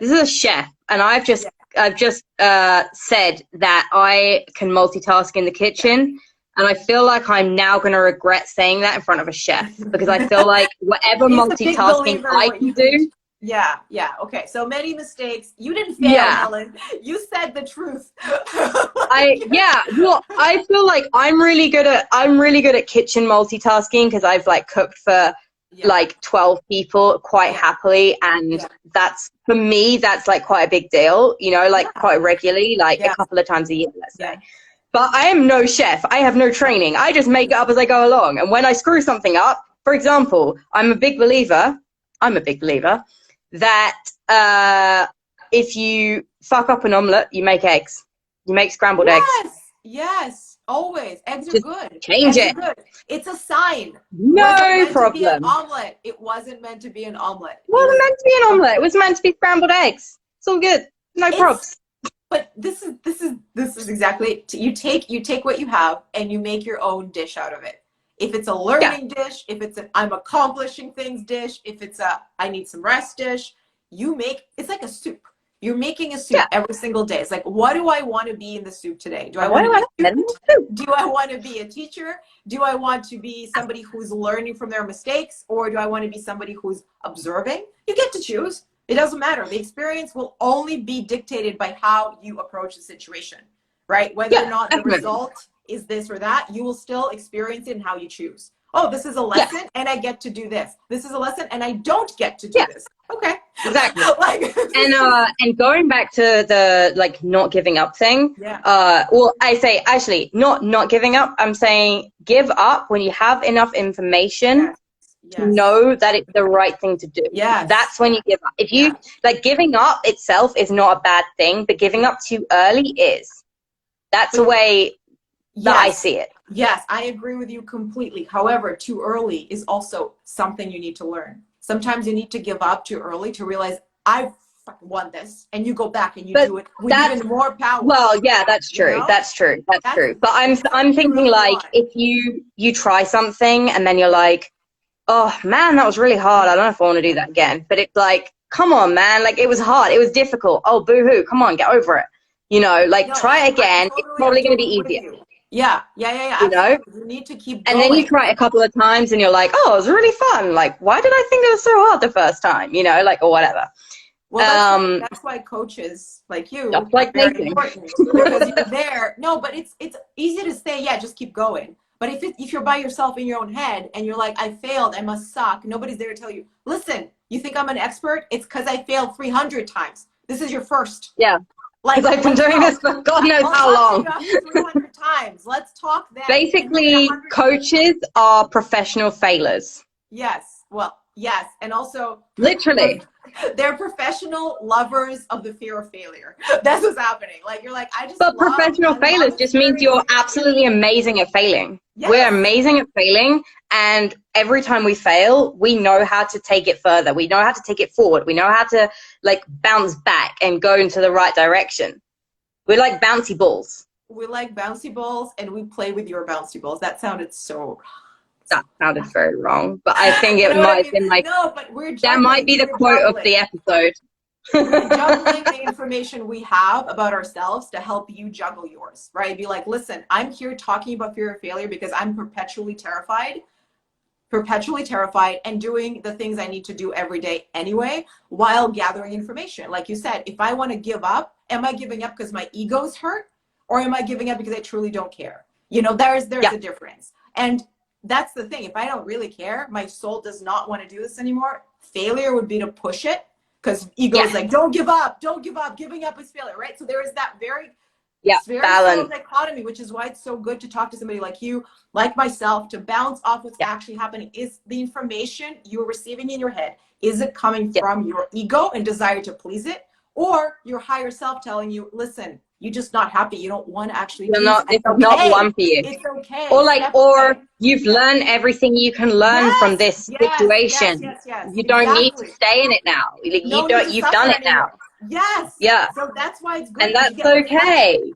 is a chef, and I've just said that I can multitask in the kitchen, and I feel like I'm now going to regret saying that in front of a chef, because I feel like whatever multitasking I can do.
Yeah. Okay. So many mistakes. You didn't fail, Helen. You said the truth.
Well, I feel like I'm really good at kitchen multitasking, because I've like cooked for like 12 people quite happily, and that's, for me, that's like quite a big deal, you know, like quite regularly, like a couple of times a year, let's say. But I am no chef. I have no training. I just make it up as I go along. And when I screw something up, for example, I'm a big believer that if you fuck up an omelet, you make eggs. You make scrambled eggs.
Yes, always. Eggs are good.
Change it.
It's a sign.
No problem.
To be an omelet. It wasn't meant to be an omelet.
It wasn't meant to be an omelet. It was meant to be scrambled eggs. It's all good. No probs.
But this is exactly it. You take what you have and you make your own dish out of it. If it's a learning dish, if it's an I'm accomplishing things dish, if it's a I need some rest dish, it's like a soup. You're making a soup every single day. It's like, what do I want to be in the soup today? Do I want to be a student? Do I want to be a teacher? Do I want to be somebody who's learning from their mistakes? Or do I want to be somebody who's observing? You get to choose. It doesn't matter. The experience will only be dictated by how you approach the situation, right? Whether or not the result is this or that, you will still experience it in how you choose. Oh, this is a lesson and I get to do this. This is a lesson and I don't get to do this. Okay.
Exactly. And going back to the like not giving up thing. Well, I say actually not giving up. I'm saying give up when you have enough information to know that it's the right thing to do.
Yes.
That's when you give up. If you like, giving up itself is not a bad thing, but giving up too early is. That's the way that I see it.
Yes, I agree with you completely. However, too early is also something you need to learn. Sometimes you need to give up too early to realize I've won this, and you go back and you do it with even more power.
Well, yeah, that's true. You know? That's true. That's true. But I'm thinking like, if you try something and then you're like, oh man, that was really hard. I don't know if I want to do that again. But it's like, come on, man. Like, it was hard. It was difficult. Oh, boo-hoo. Come on, get over it. You know, like, try again. It's probably going to be easier.
Yeah.
You know?
You need to keep going.
And then you try it a couple of times and you're like, oh, it was really fun. Like, why did I think it was so hard the first time? You know, like, or whatever.
Well, that's why coaches like you are very important, because you're there. No, but it's easy to say, yeah, just keep going. But if you're by yourself in your own head and you're like, I failed, I must suck. Nobody's there to tell you, listen, you think I'm an expert? It's because I failed 300 times. This is your first.
Yeah. Like, I've been doing this for God knows how long.
300 times. Let's talk then.
Basically, coaches are professional failures.
Yes. Well, yes. And also,
literally,
they're professional lovers of the fear of failure. That's what's happening. Like, you're like,
But professional failures just means you're absolutely amazing at failing. Yes. We're amazing at failing. And every time we fail, we know how to take it further. We know how to take it forward. We know how to like bounce back and go into the right direction. We're like bouncy balls.
We like bouncy balls, and we play with your bouncy balls. That sounded so...
That sounded very wrong, but I think it might have been like,
no, but we're
that might be the quote of the episode.
We're juggling the information we have about ourselves to help you juggle yours, right? Be like, listen, I'm here talking about fear of failure because I'm perpetually terrified and doing the things I need to do every day anyway, while gathering information. Like you said, if I want to give up, am I giving up because my ego's hurt, or am I giving up because I truly don't care? You know, there's a difference. And that's the thing. If I don't really care, my soul does not want to do this anymore. Failure would be to push it, because ego is like, don't give up, giving up is failure, right? So there is that very balance dichotomy, which is why it's so good to talk to somebody like you, like myself, to bounce off what's actually happening. Is the information you're receiving in your head, is it coming from your ego and desire to please it, or your higher self telling you, listen, you're just not happy, you don't want to actually do this.
It's not one for you.
It's okay.
Or you've learned everything you can learn from this situation. You don't need to stay in it now. You've done it now.
Yes.
Yeah.
So that's why it's good.
And that's okay.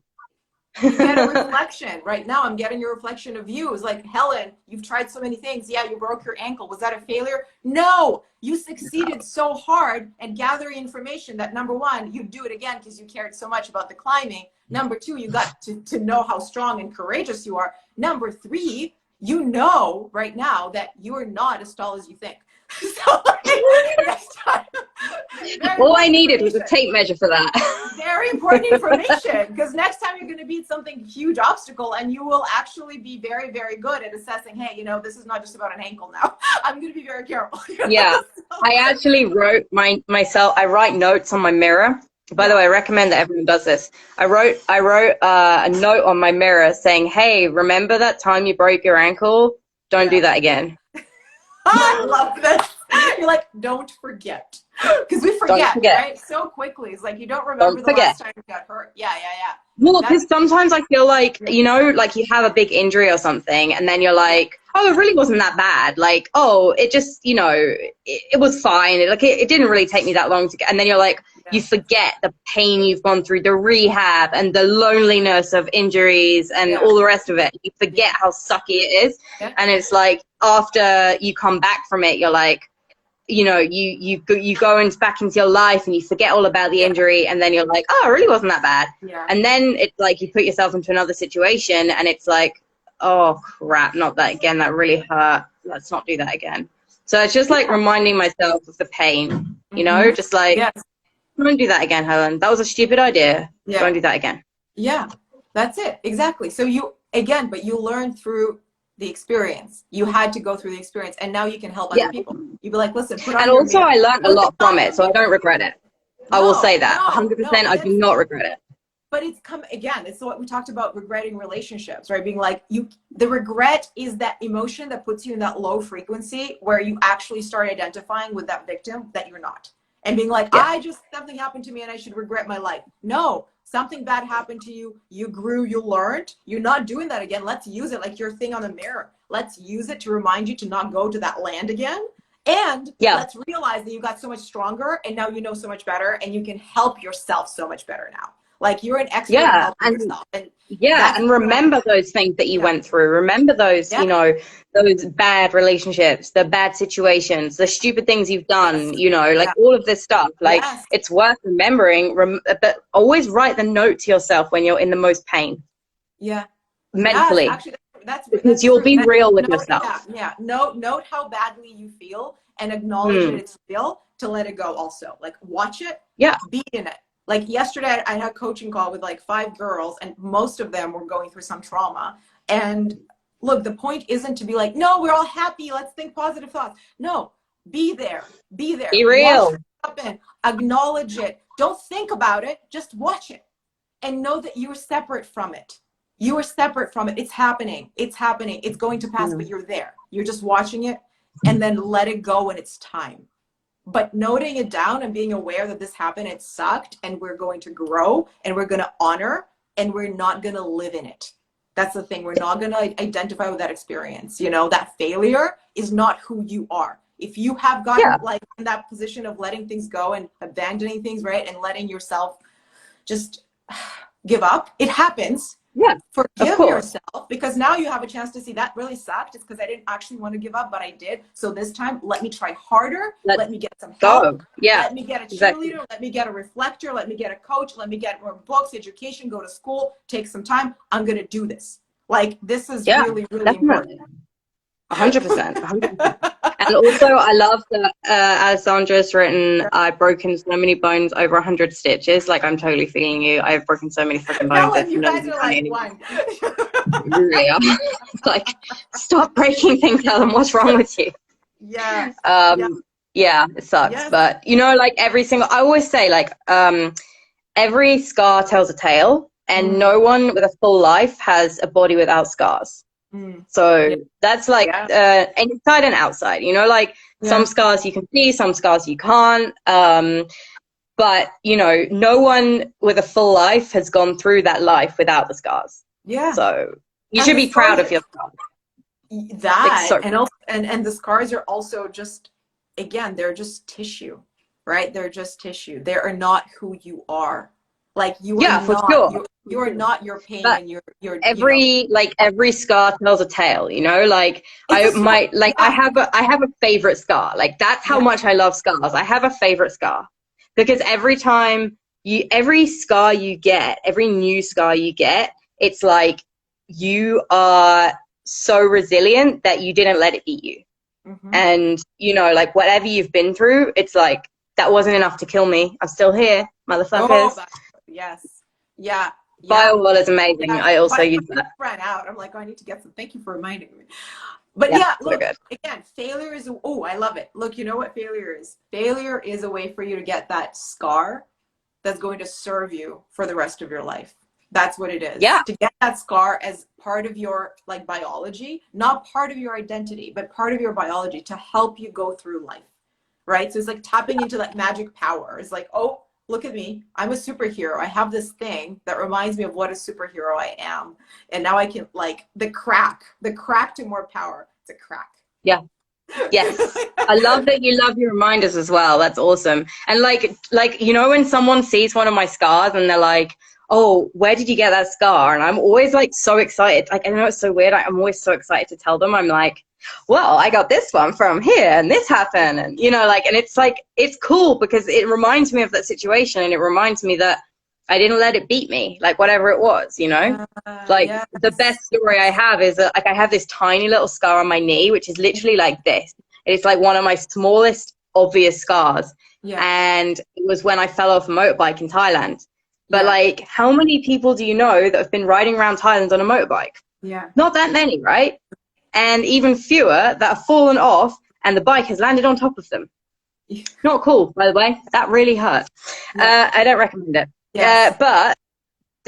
You get a reflection. Right now, I'm getting a reflection of you. It's like, Helen, you've tried so many things. Yeah, you broke your ankle. Was that a failure? No. You succeeded so hard at gathering information that, number one, you do it again because you cared so much about the climbing. Number two, you got to know how strong and courageous you are. Number three, you know right now that you are not as tall as you think. So next time,
all I needed was a tape measure for that.
Very important information, because next time you're going to beat something huge obstacle, and you will actually be very, very good at assessing, hey, you know, this is not just about an ankle now. I'm going to be very careful.
Yeah. I actually wrote I write notes on my mirror. By the way, I recommend that everyone does this. I wrote a note on my mirror saying, hey, remember that time you broke your ankle? Don't do that again.
I love this. You're like, don't forget. Because we forget, right? So quickly. It's like, you don't remember the last time you got hurt. Yeah.
Well, because sometimes I feel like, you know, like you have a big injury or something, and then you're like, oh, it really wasn't that bad. Like, oh, it just, you know, it was fine. It didn't really take me that long to get. And then you're like, you forget the pain you've gone through, the rehab and the loneliness of injuries and all the rest of it. You forget how sucky it is. Yeah. And it's like, after you come back from it, you're like, you know, you go back into your life and you forget all about the injury, and then you're like, oh, it really wasn't that bad. Yeah. And then it's like you put yourself into another situation and it's like, oh crap, not that again, that really hurt. Let's not do that again. So it's just like reminding myself of the pain, you know, just like, don't do that again, Helen. That was a stupid idea. Yeah. Don't do that again. Yeah,
that's it. Exactly. So you learn through the experience. You had to go through the experience, and now you can help other people. You'd be like, listen, put on.
And also, I learned a lot from it, so I don't regret it. I will say that 100%. I do not regret it.
but it's come again, it's what we talked about, regretting relationships, right? Being like, the regret is that emotion that puts you in that low frequency where you actually start identifying with that victim that you're not, and being like,
Yeah.
something happened to me and I should regret my life. No, something bad happened to you, you grew, you learned, you're not doing that again. Let's use it like your thing on the mirror. Let's use it to remind you to not go to that land again. And
Yeah.
let's realize that you got so much stronger, and now you know so much better, and you can help yourself so much better now. Like, you're an expert in helping yourself. And
and remember those things that you went through. Remember those, you know, those bad relationships, the bad situations, the stupid things you've done, you know, like all of this stuff. Like, it's worth remembering, but always write the note to yourself when you're in the most pain.
Yeah.
Mentally.
Yes, actually,
because you'll be real with yourself.
Note how badly you feel and acknowledge that it's real, to let it go also. Like, watch it, be in it. Like, yesterday I had a coaching call with like 5 girls, and most of them were going through some trauma. And look, the point isn't to be like, no, we're all happy, let's think positive thoughts. No, be there. Be
real.
Watch it happen. Acknowledge it. Don't think about it, just watch it. And know that you're separate from it. You are separate from it. It's happening. It's happening. It's going to pass, but you're there. You're just watching it, and then let it go when it's time. But noting it down and being aware that this happened, it sucked, and we're going to grow, and we're going to honor, and we're not going to live in it. That's the thing. We're not going to identify with that experience. You know, that failure is not who you are. If you have gotten like in that position of letting things go and abandoning things, right, and letting yourself just give up, it happens. Forgive yourself, because now you have a chance to see that really sucked. It's because I didn't actually want to give up, but I did. So this time, let me try harder. Let me get some help. Let me get a cheerleader. Let me get a reflector. Let me get a coach. Let me get more books, education, go to school, take some time. I'm going to do this. Like, this is really, really important.
100%. And also, I love that Alessandra's written, I've broken so many bones, over 100 stitches. Like, I'm totally feeling you. I've broken so many freaking bones.
Helen, you guys are like one.
You really are. Like, stop breaking things, Helen. What's wrong with you?
Yeah,
it sucks. But, you know, like, I always say, like, every scar tells a tale, and no one with a full life has a body without scars. So that's like inside and outside, you know, like some scars you can see, some scars you can't. But, you know, no one with a full life has gone through that life without the scars. So you should be proud of your scars.
And the scars are also just, again, they're just tissue, right? They're just tissue. They are not who you are. Like, you are not, you are not your pain, and your
every scar tells a tale, you know, like I have a favorite scar. Like, that's how much I love scars. I have a favorite scar, because every scar you get, every new scar you get, it's like you are so resilient that you didn't let it beat you. And, you know, like, whatever you've been through, it's like, that wasn't enough to kill me. I'm still here, motherfuckers. Firewall is amazing. I also use that.
Ran out. I'm like, I need to get some. Thank you for reminding me. But look, again, failure is, I love it. Look, you know what failure is? Failure is a way for you to get that scar that's going to serve you for the rest of your life. That's what it is. To get that scar as part of your, like, biology, not part of your identity, but part of your biology, to help you go through life. Right? So it's like tapping into that magic power. It's like, oh, look at me. I'm a superhero. I have this thing that reminds me of what a superhero I am. And now I can, like, the crack to more power. It's a crack.
Yeah. Yes. I love that you love your reminders as well. That's awesome. And like, you know, when someone sees one of my scars and they're like, oh, where did you get that scar? And I'm always like so excited. Like, I know it's so weird. I'm always so excited to tell them. I'm like, well, I got this one from here and this happened. And, you know, like, and it's like, it's cool because it reminds me of that situation, and it reminds me that I didn't let it beat me, like, whatever it was, you know, like the best story I have is that, like, I have this tiny little scar on my knee, which is literally like this. It's like one of my smallest obvious scars. And it was when I fell off a motorbike in Thailand. But like, how many people do you know that have been riding around Thailand on a motorbike? Not that many, right? And even fewer that have fallen off and the bike has landed on top of them. Not cool, by the way. That really hurt. I don't recommend it. But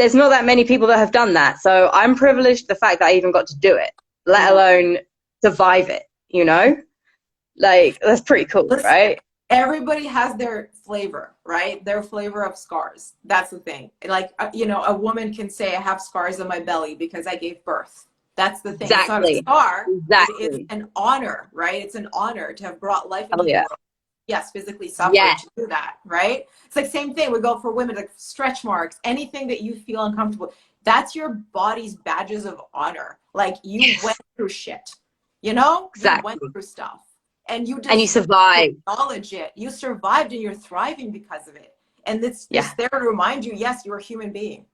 there's not that many people that have done that. So I'm privileged the fact that I even got to do it, let alone survive it, you know? Like, that's pretty cool,
Listen,
right?
everybody has their flavor, right? Their flavor of scars. That's the thing. Like, you know, a woman can say, I have scars on my belly because I gave birth. That's the thing. It's not a
Exactly.
scar. It is
Exactly.
an honor, right? It's an honor to have brought life into
Oh,
the
yeah.
world. Yes, physically suffered
Yeah.
to do that, right? It's like same thing. We go for women, like stretch marks, anything that you feel uncomfortable. That's your body's badges of honor. Like you went through shit, you know? You went
Exactly.
through stuff and you
And you
deserve to
survive.
acknowledge it. You survived and you're thriving because of it. And it's
Yeah.
just there to remind you, yes, you're a human being.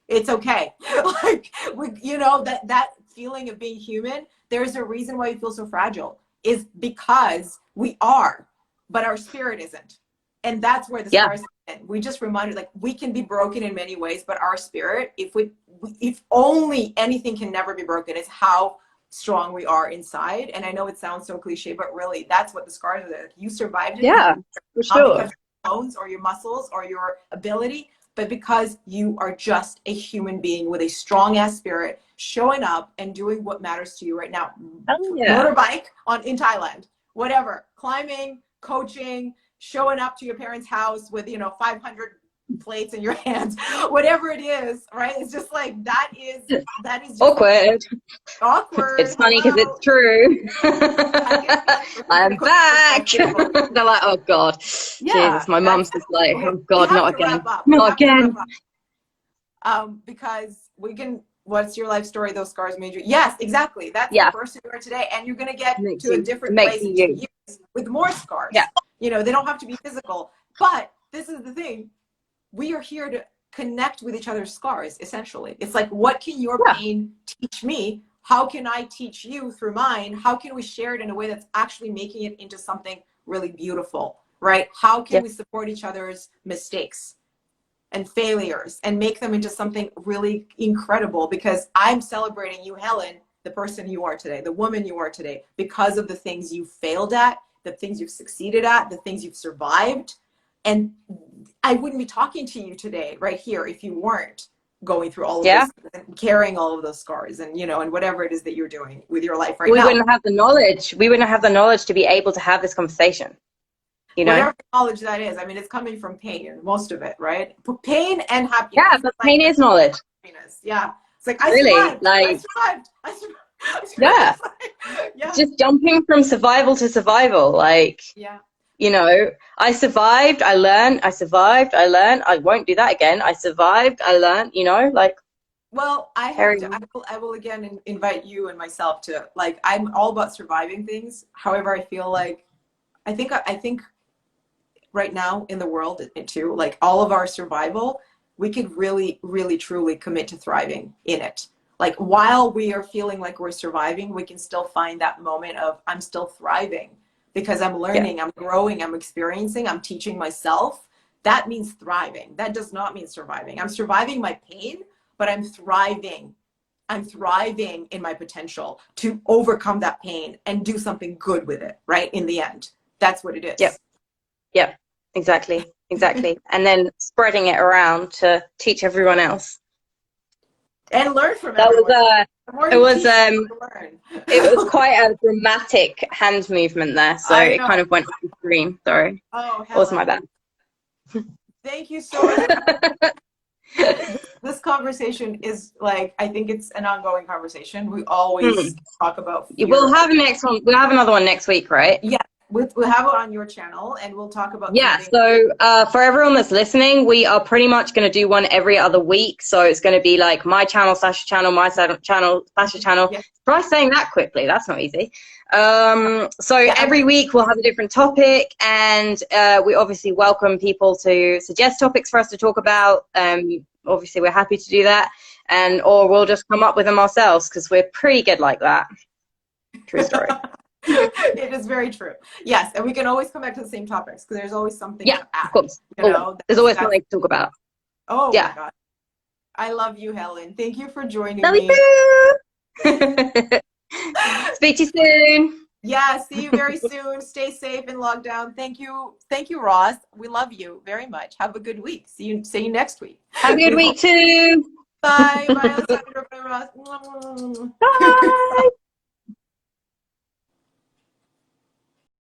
It's okay. Like, you know, that feeling of being human, there's a reason why you feel so fragile, is because we are, but our spirit isn't. And that's where the
Yeah.
scars come in. We just reminded, like, we can be broken in many ways, but our spirit, if only anything can never be broken, it's how strong we are inside. And I know it sounds so cliche, but really that's what the scars are. Like, you survived it,
Yeah, for
not
sure.
because of your bones or your muscles or your ability, but because you are just a human being with a strong ass spirit, showing up and doing what matters to you right now.
Oh, yeah.
Motorbike in Thailand, whatever, climbing, coaching, showing up to your parents' house with, you know, 500 plates in your hands, whatever it is, right? It's just like, that is just
Awkward.
awkward.
It's funny because
Hello.
it's true. I'm
Cooking
back.
table.
They're like, oh God.
Yeah,
Jesus, my mom's just like,
okay.
oh
We
God,
have
not
to wrap
again.
up. We
Not
have to wrap
again.
up. Because we can. What's your life story? Those scars made you. Yes, exactly. That's the
Yeah,
person you are today, and you're gonna get
makes
to a
you, it
different
makes
place
you
in
you.
2 years with more
Yeah,
scars. You know, they don't have to be physical. But this is the thing: we are here to connect with each other's scars. Essentially, it's like, what can your
yeah,
pain teach me? How can I teach you through mine? How can we share it in a way that's actually making it into something really beautiful, right? How can
yeah,
we support each other's mistakes and failures and make them into something really incredible? Because I'm celebrating you, Helen, the person you are today, the woman you are today, because of the things you failed at, the things you've succeeded at, the things you've survived. And I wouldn't be talking to you today right here if you weren't going through all of
yeah.
those and carrying all of those scars, and, you know, and whatever it is that you're doing with your life right
We
now.
wouldn't have the knowledge. We wouldn't have the knowledge to be able to have this conversation, you know?
Whatever knowledge that is, I mean, it's coming from pain, most of it, right? Pain and
Yeah,
happiness.
but
Like,
pain is knowledge.
happiness. Yeah. It's like, I
Really.
survived. I
Like,
survived. I survived. I
yeah,
survived. Yeah.
just jumping from survival to survival. Like,
Yeah.
you know, I survived, I learned, I survived, I learned, I won't do that again. I survived, I learned, you know, like,
Well, I have
carry
to,
on.
I will again invite you and myself to, like, I'm all about surviving things. However, I feel like, I think right now in the world too, like, all of our survival, we could really, really, truly commit to thriving in it. Like, while we are feeling like we're surviving, we can still find that moment of, I'm still thriving because I'm
Yeah,
learning, I'm growing, I'm experiencing, I'm teaching myself. That means thriving. That does not mean surviving. I'm surviving my pain, but I'm thriving. I'm thriving in my potential to overcome that pain and do something good with it, right? In the end, that's what it
yeah,
is.
yeah, exactly, exactly. And then spreading it around to teach everyone else.
And learn from
That was
everyone. The more
it
you
was
teach, the more you
it was
learn.
quite a dramatic hand movement there, so
I
it
know.
kind of went off the screen. Sorry,
Oh,
was my
Helen,
bad.
thank you so much. This conversation is, like, I think it's an ongoing conversation. We
Hmm.
always talk about
We'll
fear.
have a next one. We'll have another one next week, right?
Yeah, we'll have it on your channel and we'll talk about
Yeah,
something.
so for everyone that's listening, we are pretty much going to do one every other week. So it's going to be like my channel, Sasha channel, my channel, Sasha channel.
Yeah,
Try saying that quickly. That's not easy. So
yeah,
every week we'll have a different topic, and we obviously welcome people to suggest topics for us to talk about. Obviously, we're happy to do that, and or we'll just come up with them ourselves because we're pretty good like that. True story.
it is very true. Yes, and we can always come back to the same topics because there's always something
Yeah,
to
of
add.
course.
You
Always.
know,
There's always
that's
something to talk about.
oh my
Yeah.
God. I love you, Helen. Thank you for joining
Love
me.
you. Speak to you soon.
Yeah, see you very soon. Stay safe in lockdown. Thank you, Ross. We love you very much. Have a good week. See you next week.
Have a good week too.
Bye, bye, Alessandro. Bye, Ross.
Bye.